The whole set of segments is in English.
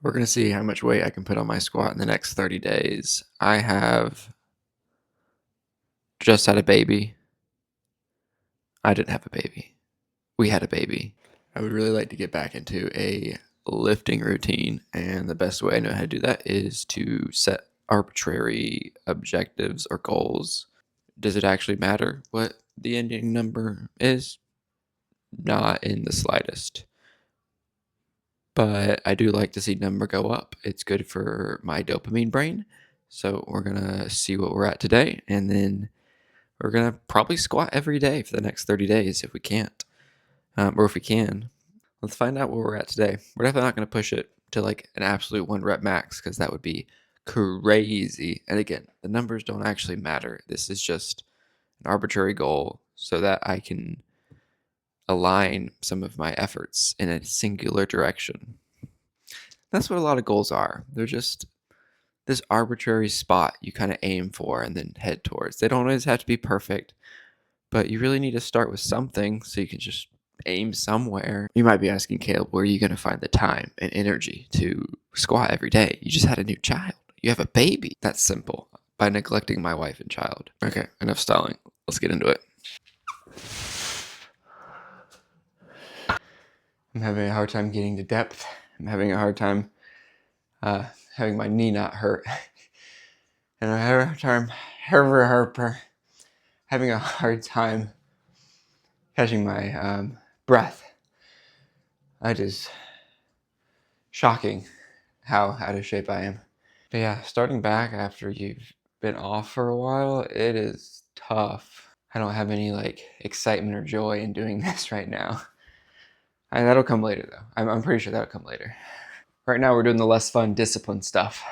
We're going to see how much weight I can put on my squat in the next 30 days. I have just had a baby. I didn't have a baby. We had a baby. I would really like to get back into a lifting routine, and the best way I know how to do that is to set arbitrary objectives or goals. Does it actually matter what the ending number is? Not in the slightest. But I do like to see number go up. It's good for my dopamine brain. So we're going to see what we're at today, and then we're going to probably squat every day for the next 30 days if we can't, or if we can. Let's find out where we're at today. We're definitely not going to push it to like an absolute 1 rep max because that would be crazy. And again, the numbers don't actually matter. This is just an arbitrary goal so that I can align some of my efforts in a singular direction. That's what a lot of goals are. They're just this arbitrary spot you kind of aim for and then head towards. They don't always have to be perfect, but you really need to start with something so you can just aim somewhere. You might be asking, Caleb, where are you going to find the time and energy to squat every day? You just had a new child. You have a baby. That's simple. By neglecting my wife and child. Okay, enough stalling. Let's get into it. I'm having a hard time getting to depth. I'm having a hard time having my knee not hurt. And I have a hard time having a hard time catching my breath. It is shocking how out of shape I am. But yeah, starting back after you've been off for a while, it is tough. I don't have any like excitement or joy in doing this right now. And that'll come later though. I'm pretty sure that'll come later. Right now we're doing the less fun discipline stuff.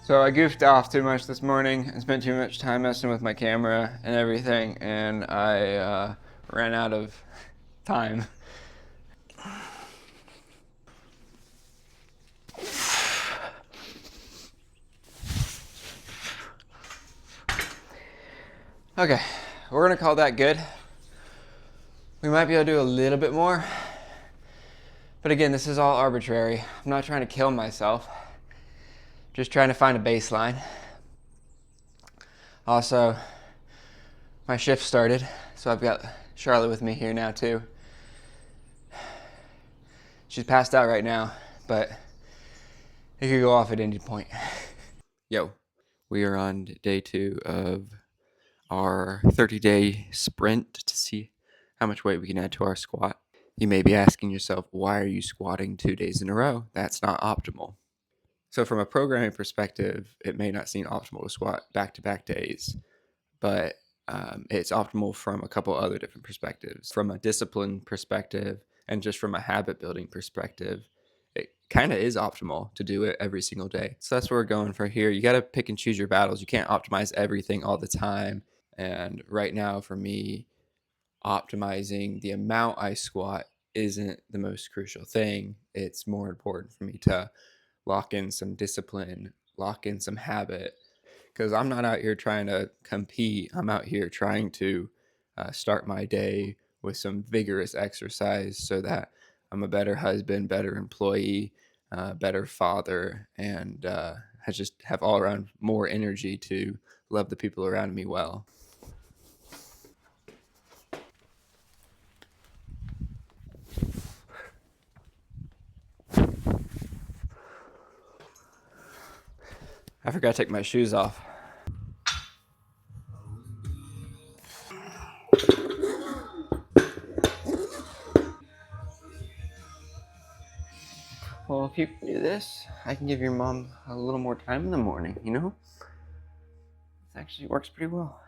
So I goofed off too much this morning and spent too much time messing with my camera and everything, and I ran out of time. Okay, we're gonna call that good. We might be able to do a little bit more, but again, this is all arbitrary. I'm not trying to kill myself, just trying to find a baseline. Also, my shift started, so I've got Charlotte with me here now too. She's passed out right now, but it could go off at any point. Yo, we are on day 2 of our 30-day sprint to see how much weight we can add to our squat. You may be asking yourself, why are you squatting 2 days in a row? That's not optimal. So from a programming perspective, it may not seem optimal to squat back-to-back days, but it's optimal from a couple other different perspectives. From a discipline perspective and just from a habit building perspective, it kind of is optimal to do it every single day. So that's where we're going for here. You got to pick and choose your battles. You can't optimize everything all the time. And right now for me, optimizing the amount I squat isn't the most crucial thing. It's more important for me to lock in some discipline, lock in some habit, because I'm not out here trying to compete. I'm out here trying to start my day with some vigorous exercise so that I'm a better husband, better employee, better father, and I just have all around more energy to love the people around me well. I forgot to take my shoes off. Well, if you do this, I can give your mom a little more time in the morning, you know? It actually works pretty well.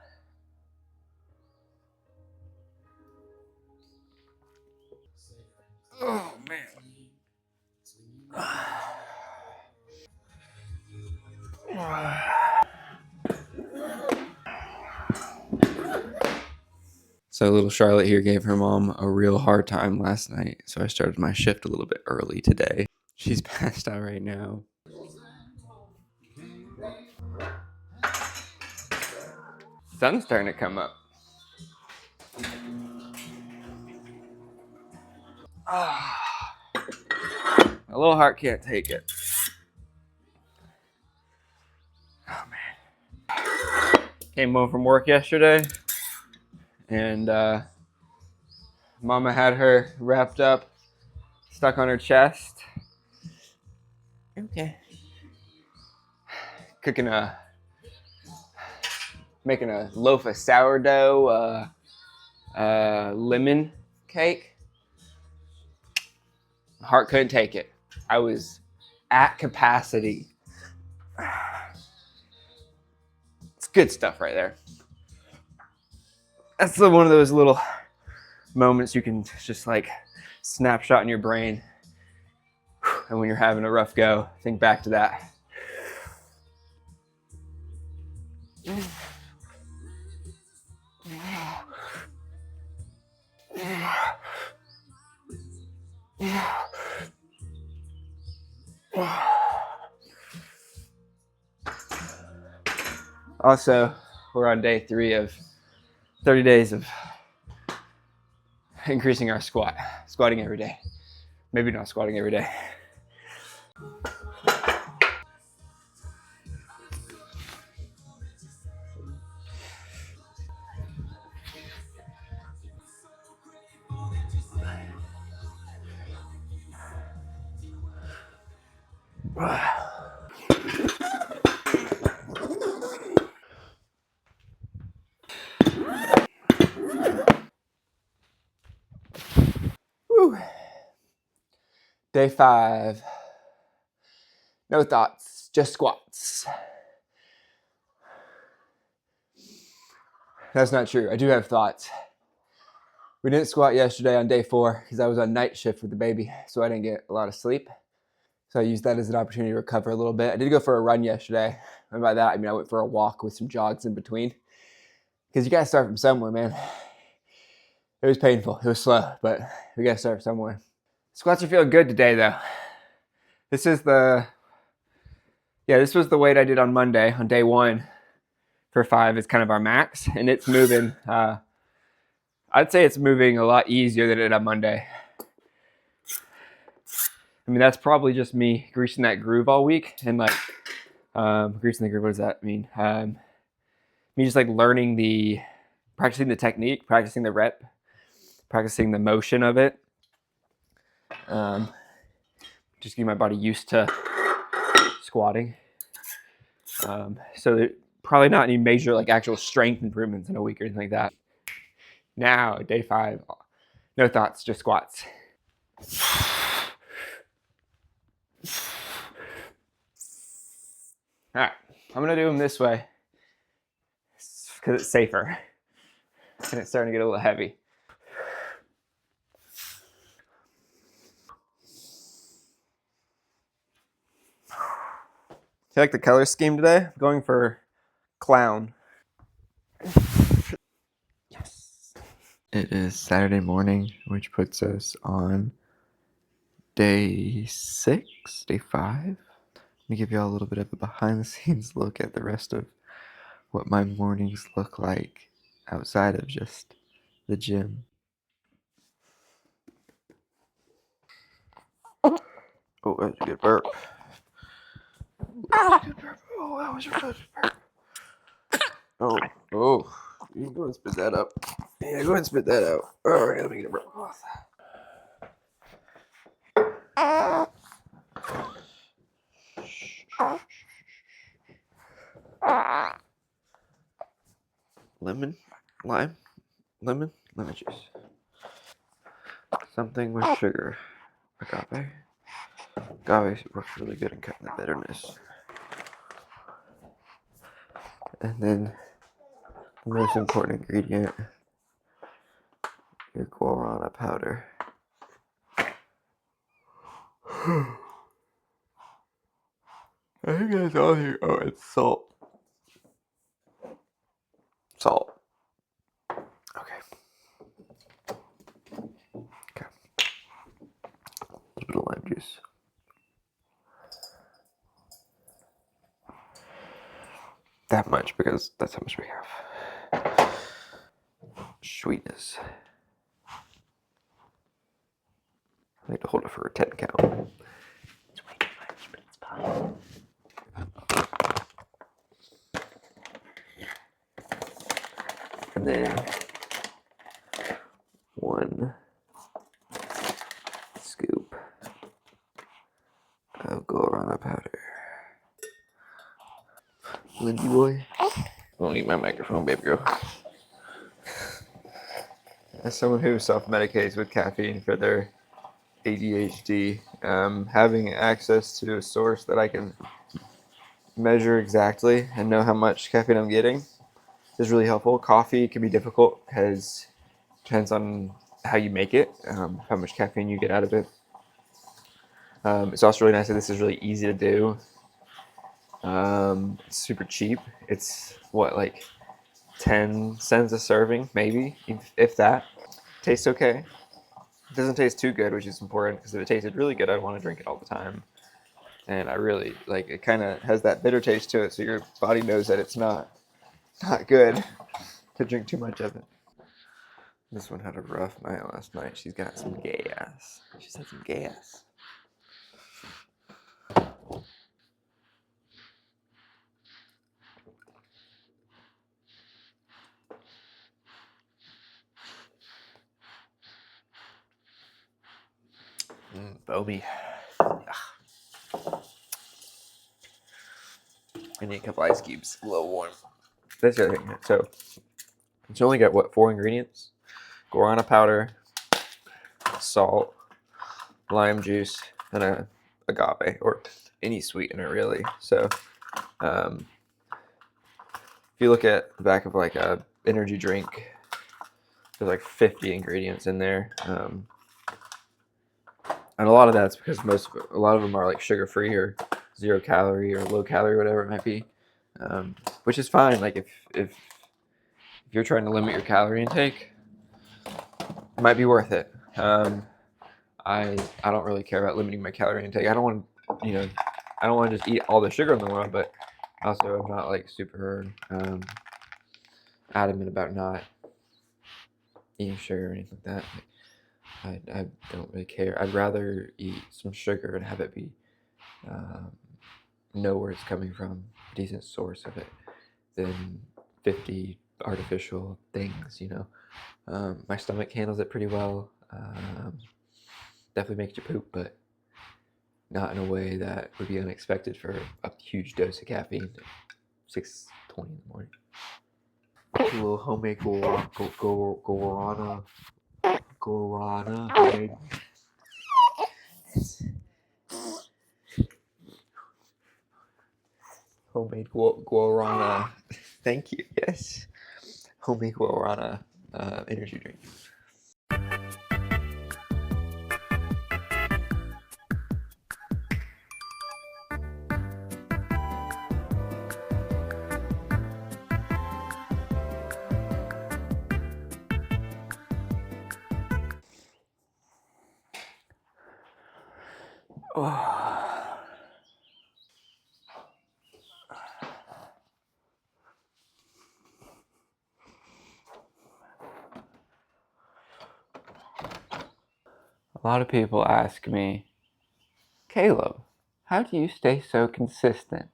Oh, man. So little Charlotte here gave her mom a real hard time last night, so I started my shift a little bit early today. She's passed out right now. Sun's starting to come up. My little heart can't take it. Oh man. Came home from work yesterday, and Mama had her wrapped up, stuck on her chest. Okay. Making a loaf of sourdough, lemon cake. Heart couldn't take it. I was at capacity. It's good stuff right there. That's one of those little moments you can just like snapshot in your brain. And when you're having a rough go, think back to that. Also, we're on day 3 of 30 days of increasing our squatting every day. Maybe not squatting every day. Woo. Day 5. No thoughts, just squats. That's not true. I do have thoughts. We didn't squat yesterday on day 4 because I was on night shift with the baby, so I didn't get a lot of sleep. So I used that as an opportunity to recover a little bit. I did go for a run yesterday. And by that, I mean I went for a walk with some jogs in between. Because you got to start from somewhere, man. It was painful. It was slow, but we got to start somewhere. Squats are feeling good today, though. This was the weight I did on Monday, on day 1 for 5 is kind of our max. And it's moving, I'd say it's moving a lot easier than it did on Monday. I mean, that's probably just me greasing that groove all week. And like, greasing the groove, what does that mean? Me just like practicing the technique, practicing the rep, practicing the motion of it. Just getting my body used to squatting. So probably not any major like actual strength improvements in a week or anything like that. Now, day 5, no thoughts, just squats. All right, I'm gonna do them this way because it's safer. And it's starting to get a little heavy. Do you like the color scheme today? I'm going for clown. Yes. It is Saturday morning, which puts us on day 6, day 5. Let me give you all a little bit of a behind the scenes look at the rest of what my mornings look like outside of just the gym. Oh, that was a good burp. Oh, that was a good burp. Oh, you can go and spit that up. Yeah, go ahead and spit that out. All right, let me get a burp. Lemon, lime, lemon juice. Something with sugar. Agave. Agave works really good in cutting the bitterness. And then the most important ingredient, your guarana powder. I think that's all here. Oh, it's salt. Salt. Okay. A little bit of lime juice. That much because that's how much we have. Sweetness. I need to hold it for a 10 count. then 1 scoop of guarana powder. Lindsay boy. Don't eat my microphone, baby girl. As someone who self-medicates with caffeine for their ADHD, having access to a source that I can measure exactly and know how much caffeine I'm getting is really helpful. Coffee can be difficult because it depends on how you make it, how much caffeine you get out of it. It's also really nice that this is really easy to do. It's super cheap. It's like 10 cents a serving, maybe, if that. Tastes okay. It doesn't taste too good, which is important because if it tasted really good, I'd want to drink it all the time. And I really it kind of has that bitter taste to it, so your body knows that it's not good to drink too much of it. This one had a rough night last night. She's got some gas. She's had some gas. Bobby. I need a couple ice cubes, a little warm. That's the other thing. So it's only got 4 ingredients: guarana powder, salt, lime juice, and a agave, or any sweetener really. So if you look at the back of a energy drink, there's 50 ingredients in there. And a lot of that's because a lot of them are sugar-free or 0 calorie or low calorie, whatever it might be, which is fine. If you're trying to limit your calorie intake, it might be worth it. I don't really care about limiting my calorie intake. I don't want to just eat all the sugar in the world, but also I'm not super adamant about not eating sugar or anything like that. I don't really care. I'd rather eat some sugar and have it be know where it's coming from, a decent source of it, than 50 artificial things. My stomach handles it pretty well. Definitely makes you poop, but not in a way that would be unexpected for a huge dose of caffeine at 6:20 in the morning. A little homemade guarana. Homemade guarana. Thank you. Yes. Homemade guarana energy drink. Oh. A lot of people ask me, Caleb, how do you stay so consistent?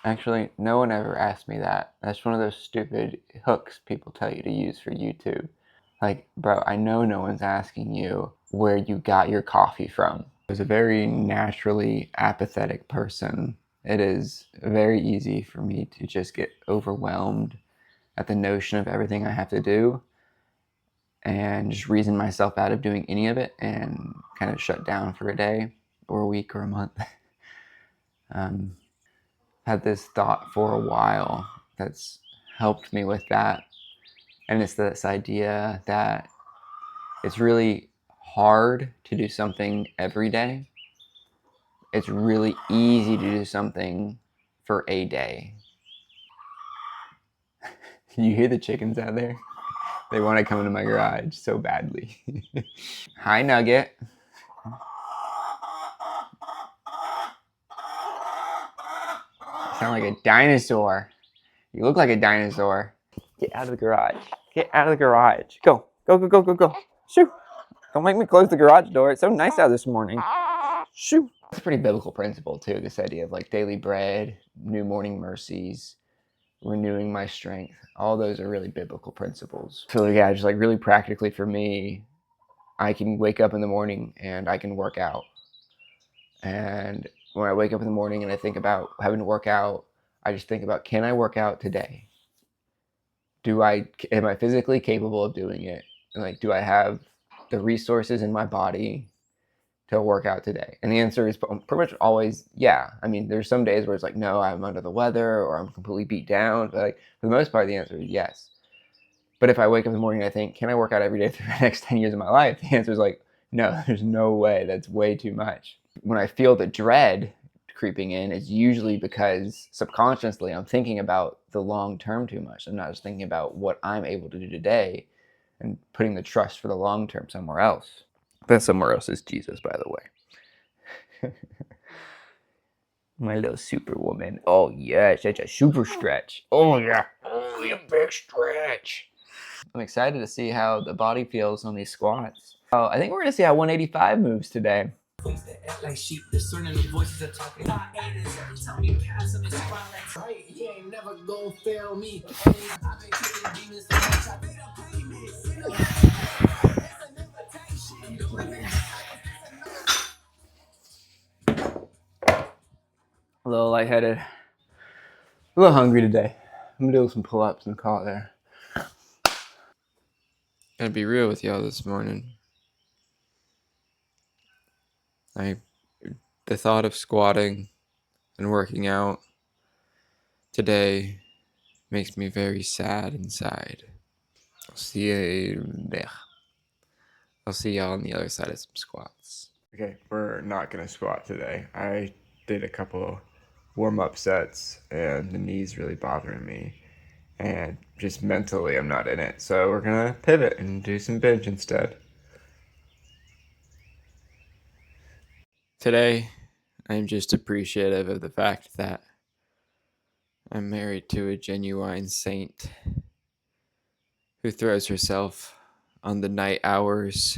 Actually, no one ever asked me that. That's one of those stupid hooks people tell you to use for YouTube. Bro, I know no one's asking you where you got your coffee from. As a very naturally apathetic person, it is very easy for me to just get overwhelmed at the notion of everything I have to do and just reason myself out of doing any of it and kind of shut down for a day or a week or a month. Had this thought for a while that's helped me with that. And it's this idea that it's really hard to do something every day. It's really easy to do something for a day. You hear the chickens out there? They want to come into my garage so badly. Hi, Nugget. You sound like a dinosaur. You look like a dinosaur. Get out of the garage. Get out of the garage. Go. Go, go, go, go, go. Shoo. Don't make me close the garage door. It's so nice out this morning. Shoo. It's a pretty biblical principle, too. This idea of daily bread, new morning mercies. renewing my strength. All those are really biblical principles. So yeah, just like really practically for me, I can wake up in the morning and I can work out. And when I wake up in the morning and I think about having to work out, I just think about, can I work out today? Am I physically capable of doing it? And like, do I have the resources in my body to work out today? And the answer is pretty much always yeah. I mean, there's some days where it's like, no, I'm under the weather or I'm completely beat down. But like for the most part, the answer is yes. But if I wake up in the morning and I think, can I work out every day for the next 10 years of my life? The answer is like, no, there's no way. That's way too much. When I feel the dread creeping in, it's usually because subconsciously I'm thinking about the long term too much. I'm not just thinking about what I'm able to do today and putting the trust for the long term somewhere else. That somewhere else is Jesus, by the way. My little superwoman. Oh, yes, that's a super stretch. Oh, yeah. Oh, yeah, big stretch. I'm excited to see how the body feels on these squats. Oh, I think we're going to see how 185 moves today. Like sheep discerning the voices that talking. Every time you pass him, it's right. He ain't never gonna fail me. I've been kicking demons so much, I think they'll pay me. A little lightheaded, a little hungry today. I'm gonna do some pull-ups and call it there. Gonna be real with y'all this morning. The thought of squatting and working out today makes me very sad inside. I'll see y'all on the other side of some squats. Okay, we're not gonna squat today. I did a couple warm-up sets and the knee's really bothering me. And just mentally I'm not in it. So we're gonna pivot and do some bench instead. Today, I'm just appreciative of the fact that I'm married to a genuine saint who throws herself on the night hours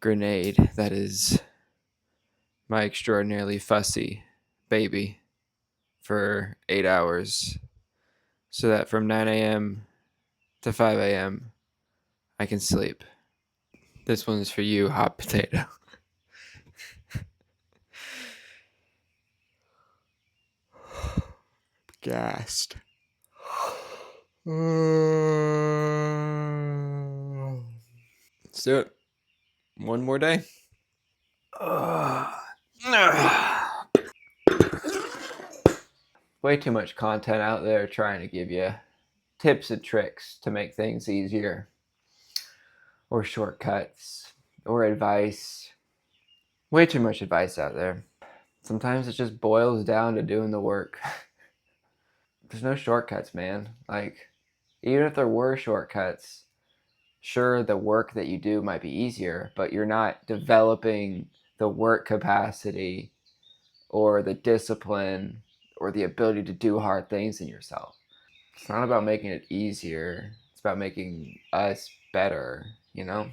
grenade that is my extraordinarily fussy baby for 8 hours so that from 9 a.m. to 5 a.m. I can sleep. This one's for you, hot potato. Gassed. Let's do it. One more day. Way too much content out there trying to give you tips and tricks to make things easier, or shortcuts, or advice. Way too much advice out there. Sometimes it just boils down to doing the work. There's no shortcuts, man. Like, even if there were shortcuts, sure, the work that you do might be easier, but you're not developing the work capacity or the discipline or the ability to do hard things in yourself. It's not about making it easier. It's about making us better, you know?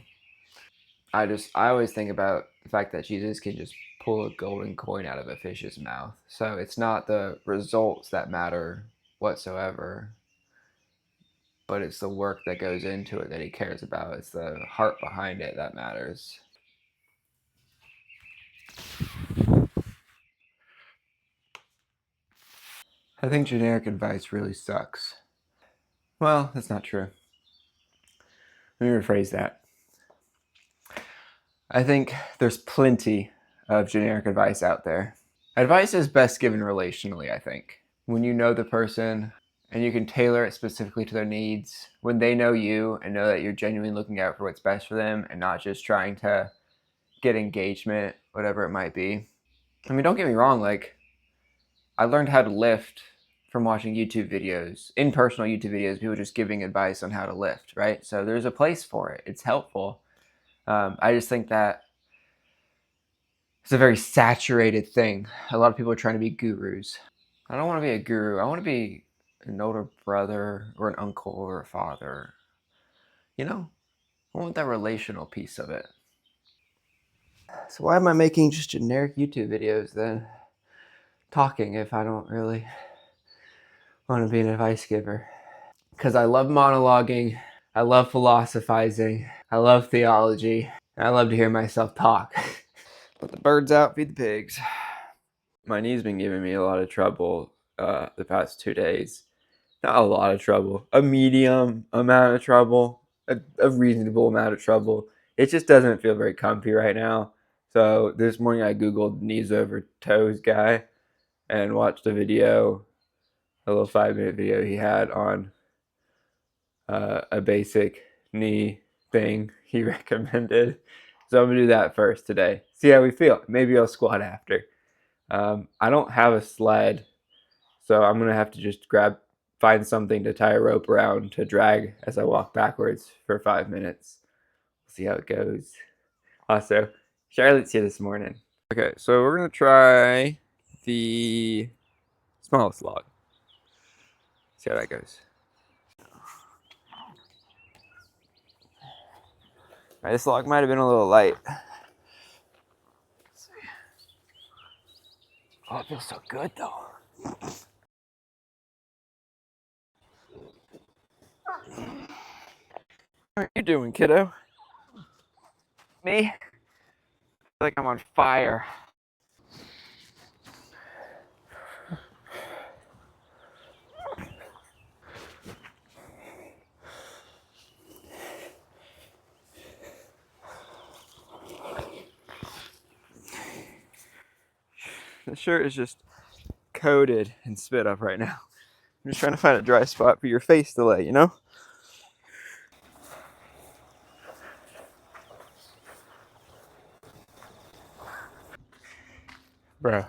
I always think about the fact that Jesus can just pull a golden coin out of a fish's mouth. So it's not the results that matter whatsoever, but it's the work that goes into it that he cares about. It's the heart behind it that matters. I think generic advice really sucks. Well, that's not true. Let me rephrase that. I think there's plenty of generic advice out there. Advice is best given relationally, I think. When you know the person and you can tailor it specifically to their needs, when they know you and know that you're genuinely looking out for what's best for them and not just trying to get engagement, whatever it might be. I mean, don't get me wrong, like, I learned how to lift from watching YouTube videos, impersonal YouTube videos, people just giving advice on how to lift, right? So there's a place for it. It's helpful. I just think that it's a very saturated thing. A lot of people are trying to be gurus. I don't want to be a guru. I want to be an older brother or an uncle or a father. You know, I want that relational piece of it. So why am I making just generic YouTube videos then? Talking if I don't really I want to be an advice giver. Because I love monologuing, I love philosophizing, I love theology, and I love to hear myself talk. Let the birds out, feed the pigs. My knee's been giving me a lot of trouble the past 2 days. Not a lot of trouble, a medium amount of trouble, a reasonable amount of trouble. It just doesn't feel very comfy right now. So this morning I Googled knees over toes guy and watched a video, a little 5-minute video he had on a basic knee thing he recommended. So I'm gonna do that first today. See how we feel. Maybe I'll squat after. I don't have a sled, so I'm gonna have to just find something to tie a rope around to drag as I walk backwards for 5 minutes. We'll see how it goes. Also, Charlotte's here this morning. Okay, so we're gonna try the smallest log. See how that goes. Alright, this log might have been a little light. Let's see. Oh, it feels so good though. How are you doing, kiddo? Me? I feel like I'm on fire. The shirt is just coated in spit up right now. I'm just trying to find a dry spot for your face to lay, you know? Bro.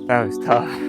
That was tough.